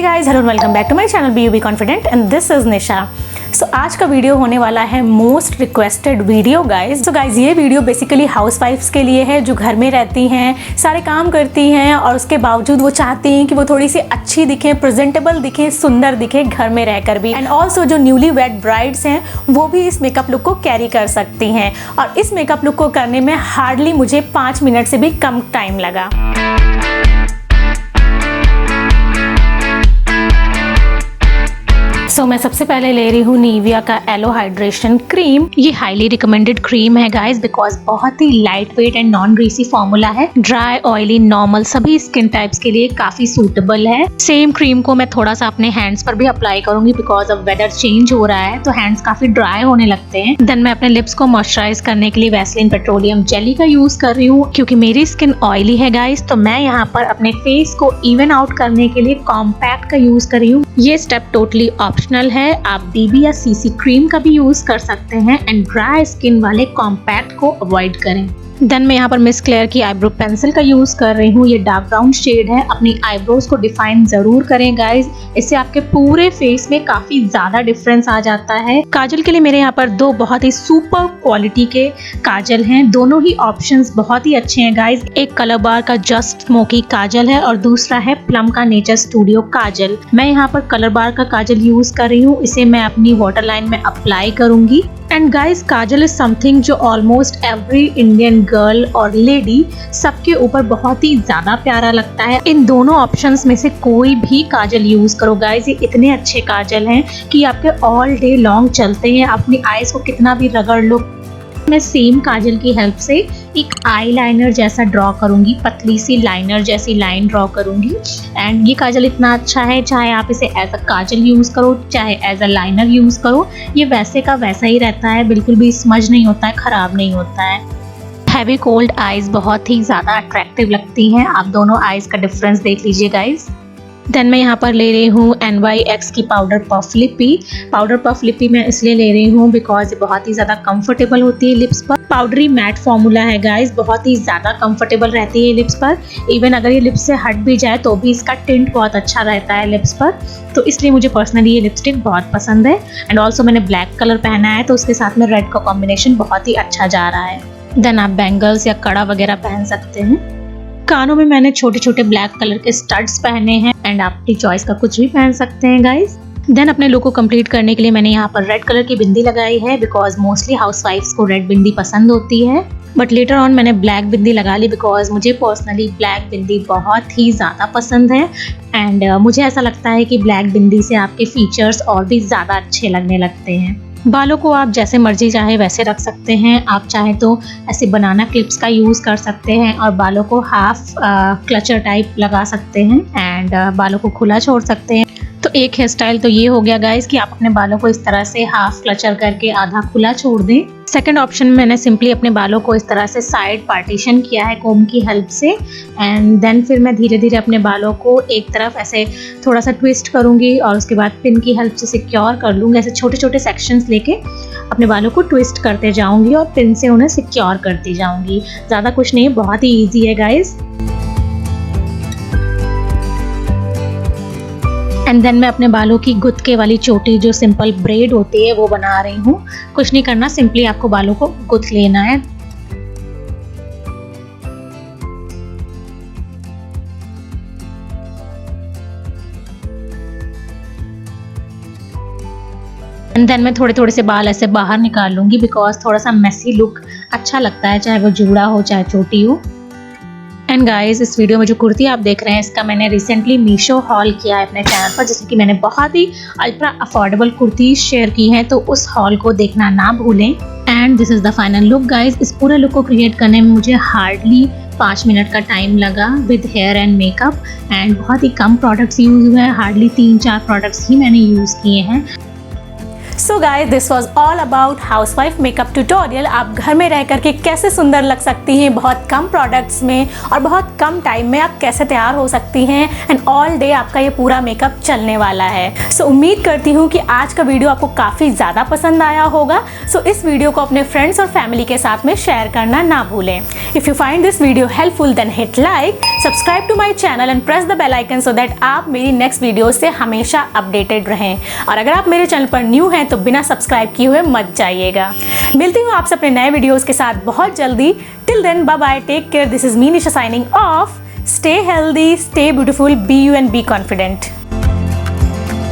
Guys, hello welcome back to my channel be confident and this is Nisha. So आज का video होने वाला है most requested video guys. So guys ये video basically हाउसवाइफ्स के लिए है जो घर में रहती हैं, सारे काम करती हैं और उसके बावजूद वो चाहती हैं कि वो थोड़ी सी अच्छी दिखें, प्रेजेंटेबल दिखें, सुंदर दिखें घर में रहकर भी। एंड ऑल्सो जो न्यूली वेड ब्राइड्स हैं वो भी इस मेकअप लुक को कैरी कर सकती हैं। और इस मेकअप लुक को करने में हार्डली मुझे 5 मिनट से भी कम टाइम लगा। सो मैं सबसे पहले ले रही हूँ निविया का एलो हाइड्रेशन क्रीम। ये हाईली रिकमेंडेड क्रीम है गाइस बिकॉज बहुत ही light weight and non greasy formula है। ड्राई, ऑयली, नॉर्मल सभी स्किन टाइप्स के लिए काफी सूटेबल है। सेम क्रीम को मैं थोड़ा सा अपने हैंड्स पर भी अप्लाई करूंगी बिकॉज अब वेदर चेंज हो रहा है तो हैंड्स काफी ड्राई होने लगते हैं। देन मैं अपने लिप्स को मॉइस्चराइज करने के लिए वैसलीन पेट्रोलियम जेली का यूज कर रही हूँ क्योंकि मेरी स्किन ऑयली है गाइस। तो मैं यहाँ पर अपने फेस को इवन आउट करने के लिए कॉम्पैक्ट का यूज कर रही हूँ। ये स्टेप टोटली ऑप्शनल है, आप बीबी या सीसी क्रीम का भी यूज कर सकते हैं। एंड ड्राई स्किन वाले कॉम्पैक्ट को अवॉइड करें। देन मैं यहाँ पर मिस क्लेयर की आईब्रो पेंसिल का यूज कर रही हूँ। ये डार्क ब्राउन शेड है। अपनी आईब्रोज को डिफाइन जरूर करें गाइज, इससे आपके पूरे फेस में काफी ज्यादा डिफरेंस आ जाता है। काजल के लिए मेरे यहाँ पर 2 बहुत ही सुपर क्वालिटी के काजल हैं। दोनों ही ऑप्शंस बहुत ही अच्छे हैं गाइज। एक कलर बार का जस्ट स्मोकी काजल है और दूसरा है प्लम का नेचर स्टूडियो काजल। मैं यहाँ पर कलर बार का काजल यूज कर रही हूँ। इसे मैं अपनी वाटर लाइन में अप्लाई करूंगी। And guys Kajal is something जो ऑलमोस्ट एवरी इंडियन गर्ल और लेडी सबके ऊपर बहुत ही ज्यादा प्यारा लगता है। इन दोनों ऑप्शंस में से कोई भी काजल यूज करो गाइज, ये इतने अच्छे काजल हैं कि आपके ऑल डे लॉन्ग चलते हैं। अपनी आईज को कितना भी रगड़ लो। मैं सेम काजल की हेल्प से एक आई लाइनर जैसा ड्रॉ करूंगी, पतली सी लाइनर जैसी लाइन ड्रॉ करूंगी। एंड ये काजल इतना अच्छा है, चाहे आप इसे एज अ काजल यूज करो चाहे एज अ लाइनर यूज करो, ये वैसे का वैसा ही रहता है, बिल्कुल भी स्मज नहीं होता है, खराब नहीं होता है। हैवी कोल्ड आईज बहुत ही ज्यादा अट्रैक्टिव लगती हैं। आप दोनों आईज का डिफरेंस देख लीजिए गाइज। देन मैं यहाँ पर ले रही हूँ NYX की पाउडर पफ लिपी। पाउडर पफ लिपी मैं इसलिए ले रही हूँ बिकॉज ये बहुत ही ज़्यादा कंफर्टेबल होती है लिप्स पर। पाउडरी मैट फॉर्मूला है गाइस, बहुत ही ज़्यादा कंफर्टेबल रहती है लिप्स पर। इवन अगर ये लिप्स से हट भी जाए तो भी इसका टिंट बहुत अच्छा रहता है लिप्स पर। तो इसलिए मुझे पर्सनली ये लिपस्टिक बहुत पसंद है। एंड ऑल्सो मैंने ब्लैक कलर पहना है तो उसके साथ में रेड का कॉम्बिनेशन बहुत ही अच्छा जा रहा है। देन आप बैंगल्स या कड़ा वगैरह पहन सकते हैं। कानों में मैंने छोटे छोटे ब्लैक कलर के स्टड्स पहने हैं एंड आप अपनी चॉइस का कुछ भी पहन सकते हैं गाइस। देन अपने लुक को कंप्लीट करने के लिए मैंने यहाँ पर रेड कलर की बिंदी लगाई है बिकॉज मोस्टली हाउसवाइफ्स को रेड बिंदी पसंद होती है। बट लेटर ऑन मैंने ब्लैक बिंदी लगा ली बिकॉज मुझे पर्सनली ब्लैक बिंदी बहुत ही ज़्यादा पसंद है। एंड मुझे ऐसा लगता है कि ब्लैक बिंदी से आपके फीचर्स और भी ज़्यादा अच्छे लगने लगते हैं। बालों को आप जैसे मर्जी चाहे वैसे रख सकते हैं। आप चाहे तो ऐसे बनाना क्लिप्स का यूज़ कर सकते हैं और बालों को हाफ क्लचर टाइप लगा सकते हैं एंड बालों को खुला छोड़ सकते हैं। तो एक हेयर स्टाइल तो ये हो गया गाइस कि आप अपने बालों को इस तरह से हाफ क्लचर करके आधा खुला छोड़ दें। सेकंड ऑप्शन में मैंने सिंपली अपने बालों को इस तरह से साइड पार्टीशन किया है कोम की हेल्प से। एंड देन फिर मैं धीरे धीरे अपने बालों को एक तरफ ऐसे थोड़ा सा ट्विस्ट करूंगी और उसके बाद पिन की हेल्प से सिक्योर कर लूँगी। ऐसे छोटे छोटे सेक्शंस लेके अपने बालों को ट्विस्ट करते जाऊंगी और पिन से उन्हें सिक्योर करती जाऊंगी। ज़्यादा कुछ नहीं, बहुत ही ईजी है गाइज। एंड देन मैं अपने बालों की गुत्थे वाली चोटी जो सिंपल ब्रेड होती है वो बना रही हूँ। कुछ नहीं करना, सिंपली आपको बालों को गुथ लेना है। एंड देन मैं थोड़े थोड़े से बाल ऐसे बाहर निकाल लूँगी बिकॉज थोड़ा सा मेसी लुक अच्छा लगता है, चाहे वो जूड़ा हो चाहे चोटी हो। एंड गाइस इस वीडियो में जो कुर्ती आप देख रहे हैं इसका मैंने रिसेंटली मीशो हॉल किया है अपने चैनल पर, जिसमें कि मैंने बहुत ही अल्ट्रा अफोर्डेबल कुर्ती शेयर की हैं, तो उस हॉल को देखना ना भूलें। And this is the final look guys. इस पूरे लुक को क्रिएट करने में मुझे हार्डली 5 मिनट का टाइम लगा with hair and makeup. And बहुत ही कम प्रोडक्ट्स यूज हुए हैं, हार्डली 3-4 प्रोडक्ट्स ही मैंने यूज़ किए हैं। So guys this was all about housewife makeup tutorial. आप घर में रह करके कैसे सुंदर लग सकती हैं बहुत कम प्रोडक्ट्स में और बहुत कम टाइम में आप कैसे तैयार हो सकती हैं। एंड ऑल डे आपका ये पूरा मेकअप चलने वाला है। सो उम्मीद करती हूँ कि आज का वीडियो आपको काफ़ी ज़्यादा पसंद आया होगा। सो इस वीडियो को अपने फ्रेंड्स और फैमिली के साथ में शेयर करना ना भूलें। If you find this video helpful then hit like, subscribe to my channel and press the bell icon so that आप मेरी नेक्स्ट वीडियो से हमेशा अपडेटेड रहें। और अगर आप मेरे चैनल पर न्यू हैं तो बिना सब्सक्राइब किए हुए मत जाइएगा। मिलती हूँ आपसे अपने नए वीडियोस के साथ बहुत जल्दी। Till then bye bye, take care, this is me Nisha signing off. Stay healthy, stay beautiful, be you and be confident.